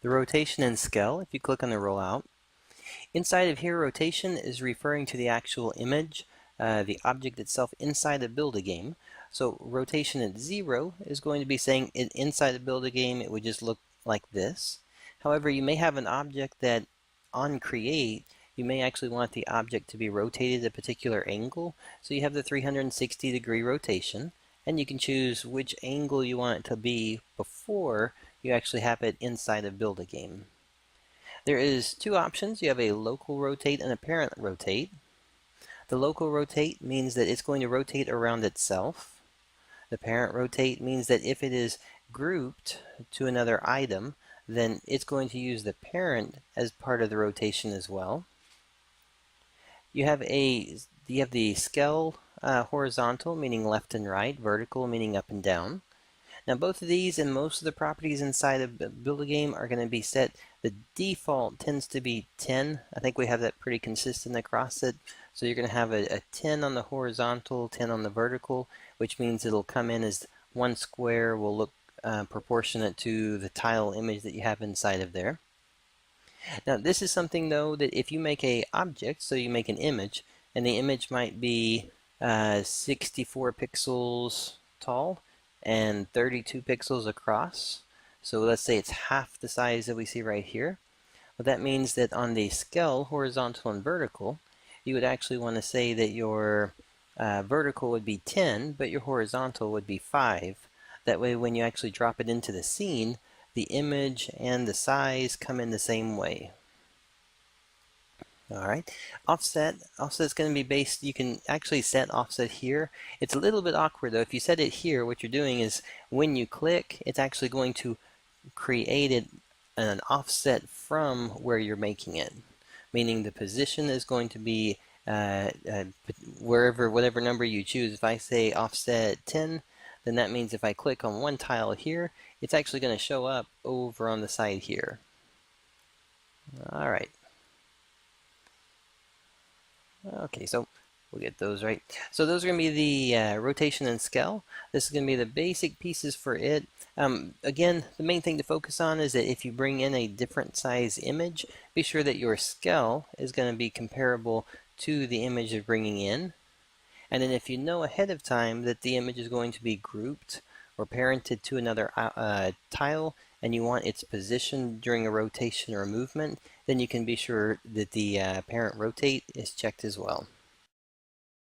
The rotation and scale, if you click on the rollout. Inside of here, rotation is referring to the actual image, the object itself inside the Build-A-Game. So rotation at 0 is going to be saying inside the Build-A-Game it would just look like this. However, you may have an object that on create, you may actually want the object to be rotated at a particular angle. So you have the 360-degree rotation, and you can choose which angle you want it to be before you actually have it inside of Build-A-Game. There is two options. You have a local rotate and a parent rotate. The local rotate means that it's going to rotate around itself. The parent rotate means that if it is grouped to another item, then it's going to use the parent as part of the rotation as well. You have the scale horizontal, meaning left and right, vertical, meaning up and down. Now both of these and most of the properties inside of Build-A-Game are going to be set. The default tends to be 10. I think we have that pretty consistent across it. So you're going to have a 10 on the horizontal, 10 on the vertical, which means it'll come in as one square will look proportionate to the tile image that you have inside of there. Now this is something though that if you make a object, so you make an image, and the image might be 64 pixels tall, and 32 pixels across. So let's say it's half the size that we see right here. Well, that means that on the scale, horizontal and vertical, you would actually want to say that your vertical would be 10, but your horizontal would be 5. That way when you actually drop it into the scene, the image and the size come in the same way. Alright, offset's going to be based, you can actually set offset here. It's a little bit awkward though. If you set it here, what you're doing is when you click, it's actually going to create an offset from where you're making it. Meaning the position is going to be whatever number you choose. If I say offset 10, then that means if I click on one tile here, it's actually going to show up over on the side here. Alright. Okay, so we'll get those right. So those are going to be the rotation and scale. This is going to be the basic pieces for it. Again, the main thing to focus on is that if you bring in a different size image, be sure that your scale is going to be comparable to the image you're bringing in. And then if you know ahead of time that the image is going to be grouped or parented to another tile, and you want its position during a rotation or a movement, then you can be sure that the parent rotate is checked as well.